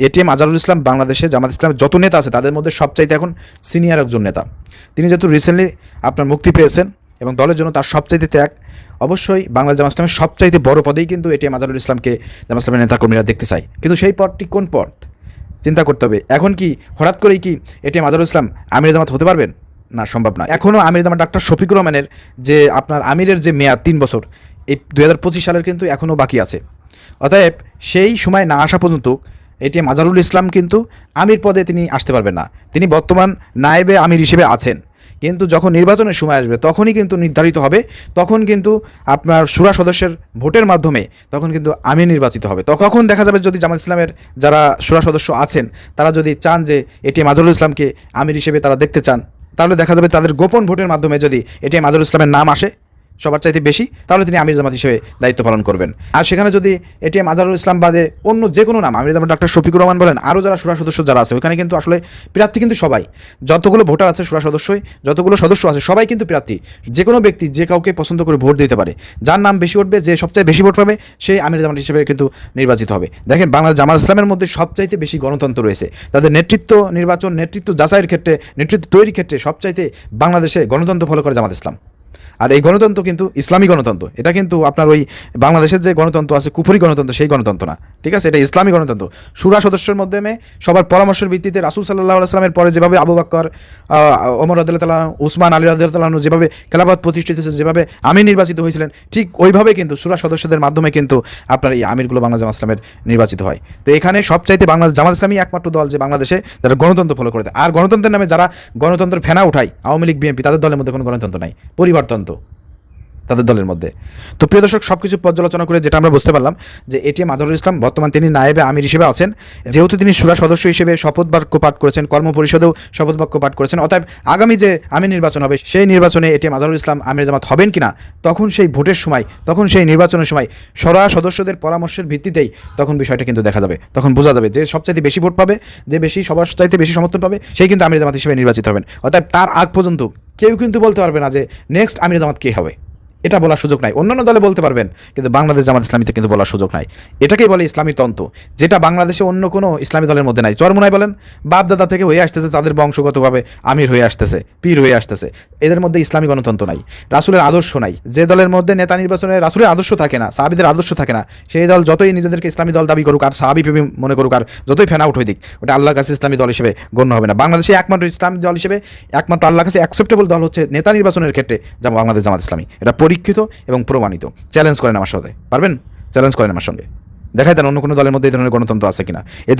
ATM Azharul Islam বাংলাদেশে জামাত ইসলামের যত নেতা আছে তাদের মধ্যে সবচাইতে এখন সিনিয়র একজন নেতা। তিনি যেহেতু রিসেন্টলি আপনার মুক্তি পেয়েছেন এবং দলের জন্য তার সবচাইতে ত্যাগ, অবশ্যই বাংলাদেশ জামাত ইসলামের সবচাইতে বড় পদেই কিন্তু এটিএম আজহারুল ইসলামকে জামাত ইসলামের নেতাকর্মীরা দেখতে চায়। কিন্তু সেই পদটি কোন পদ চিন্তা করতে হবে। এখন কি হঠাৎ করেই কি এটিএম আজহারুল ইসলাম আমির জামাত হতে পারবেন? না, সম্ভব না। এখনও আমির জামাত ডাক্তার শফিকুর রহমানের যে আপনার আমিরের যে মেয়াদ 3 বছর, এই 2025 সালের কিন্তু এখনও বাকি আছে। অতএব সেই সময় না আসা পর্যন্ত এটিএম আজহারুল ইসলাম কিন্তু আমির পদে তিনি আসতে পারবেন না। তিনি বর্তমান নায়েবে আমির হিসেবে আছেন, কিন্তু যখন নির্বাচনের সময় আসবে তখনই কিন্তু নির্ধারিত হবে, তখন কিন্তু আপনার শুরা সদস্যের ভোটের মাধ্যমে তখন কিন্তু আমির নির্বাচিত হবে। তখন দেখা যাবে যদি জামাত ইসলামের যারা শুরা সদস্য আছেন তারা যদি চান যে এটিএম আজহারুল ইসলামকে আমির হিসেবে তারা দেখতে চান, তাহলে দেখা যাবে তাদের গোপন ভোটের মাধ্যমে যদি এটিএম আজহারুল ইসলামের নাম আসে সবার চাইতে বেশি, তাহলে তিনি আমির জামাত হিসেবে দায়িত্ব পালন করবেন। আর সেখানে যদি এটিএম আজহারুল ইসলাম বাদে অন্য যে কোনো নাম, আমির জামাত ডাক্তার শফিকুর রহমান বলেন, আরও যারা শুরা সদস্য যারা আছে ওখানে কিন্তু আসলে প্রার্থী কিন্তু সবাই, যতগুলো ভোটার আছে শুরা সদস্যই, যতগুলো সদস্য আছে সবাই কিন্তু প্রার্থী। যে কোনো ব্যক্তি যে কাউকে পছন্দ করে ভোট দিতে পারে, যার নাম বেশি উঠবে, যে সবচেয়ে বেশি ভোট পাবে সেই আমির জামাত হিসেবে কিন্তু নির্বাচিত হবে। দেখেন, বাংলাদেশ জামাত ইসলামের মধ্যে সবচাইতে বেশি গণতন্ত্র রয়েছে। তাদের নেতৃত্ব নির্বাচন, নেতৃত্ব যাচাইয়ের ক্ষেত্রে, নেতৃত্ব তৈরির ক্ষেত্রে সবচাইতে বাংলাদেশে গণতন্ত্র ফলো করে জামাত ইসলাম। আর এই গণতন্ত্র কিন্তু ইসলামী গণতন্ত্র, এটা কিন্তু আপনার ওই বাংলাদেশের যে গণতন্ত্র আছে কুফরি গণতন্ত্র সেই গণতন্ত্র না, ঠিক আছে? এটা ইসলামী গণতন্ত্র। শুরা সদস্যের মাধ্যমে সবার পরামর্শের ভিত্তিতে রাসূল সাল্লাল্লাহু আলাইহি ওয়াসাল্লামের পরে যেভাবে আবু বকর, ওমর রাদিয়াল্লাহু তাআলা, উসমান, আলী রাদিয়াল্লাহু তাআলা যেভাবে খেলাফত প্রতিষ্ঠিত হয়েছে, যেভাবে আমির নির্বাচিত হয়েছিলেন, ঠিক ওইভাবে কিন্তু শুরা সদস্যদের মাধ্যমে কিন্তু আপনার এই আমিরগুলো বাংলাদেশ জামাত ইসলামের নির্বাচিত হয়। তো এখানে সবচাইতে বাংলাদেশ জামাত ইসলামী একমাত্র দল যে বাংলাদেশে যারা গণতন্ত্র ফলো করে দেয়। আর গণতন্ত্রের নামে যারা গণতন্ত্রের ফেনা উঠায়, আওয়ামী লীগ, বিএনপি, তাদের দলের মধ্যে কোনো গণতন্ত্র নাই, পরিবারতন্ত্র তাদের দলের মধ্যে। তো প্রিয় দর্শক, সব কিছু পর্যালোচনা করে যেটা আমরা বুঝতে পারলাম যে এটিএম আজহারুল ইসলাম বর্তমান তিনি নায়েবে আমির হিসেবে আছেন। যেহেতু তিনি শুরা সদস্য হিসেবে শপথ বাক্য পাঠ করেছেন, কর্ম পরিষদেও শপথ বাক্য পাঠ করেছেন, অতএব আগামী যে আমির নির্বাচন হবে সেই নির্বাচনে এটিএম আজহারুল ইসলাম আমির জামাত হবেন কিনা, তখন সেই ভোটের সময়, তখন সেই নির্বাচনের সময় শুরা সদস্যদের পরামর্শের ভিত্তিতেই তখন বিষয়টা কিন্তু দেখা যাবে। তখন বোঝা যাবে যে সবচাইতে বেশি ভোট পাবে, যে বেশি সবার চাইতে বেশি সমর্থন পাবে, সেই কিন্তু আমির জামাত হিসেবে নির্বাচিত হবেন। অতএব তার আগ পর্যন্ত কেউ কিন্তু বলতে পারবে না যে নেক্সট আমির জামাত কে হবে, এটা বলার সুযোগ নাই। অন্যান্য দলে বলতে পারবেন, কিন্তু বাংলাদেশ জামাত ইসলামীতে কিন্তু বলার সুযোগ নাই। এটাকেই বলে ইসলামী তন্ত্র, যেটা বাংলাদেশে অন্য কোনো ইসলামী দলের মধ্যে নাই। চরমোনাই বলেন, বাপ দাদা থেকে হয়ে আসতেছে, তাদের বংশগতভাবে আমির হয়ে আসতেছে, পীর হয়ে আসতেছে, এদের মধ্যে ইসলামী গণতন্ত্র নাই, রাসূলের আদর্শ নাই। যে দলের মধ্যে নেতা নির্বাচনে রাসূলের আদর্শ থাকে না, সাহাবীদের আদর্শ থাকে না, সেই দল যতই নিজেদেরকে ইসলামী দল দাবি করুক আর সাহাবী প্রেমী মনে করুক আর যতই ফেনা উঠ দিক, ওটা আল্লাহর কাছে ইসলামী দল হিসেবে গণ্য হবে না। বাংলাদেশে একমাত্র ইসলামী দল হিসেবে, একমাত্র আল্লাহর কাছে অ্যাকসেপ্টেবল দল হচ্ছে নেতা নির্বাচনের ক্ষেত্রে যেমন বাংলাদেশ জামাত ইসলামী। এটা পরীক্ষিত এবং প্রমাণিত। চ্যালেঞ্জ করেন আমার সাথে, পারবেন? চ্যালেঞ্জ করেন আমার সঙ্গে, দেখাই দেন অন্য কোনো দলের মধ্যে এই ধরনের গণতন্ত্র আছে কিনা।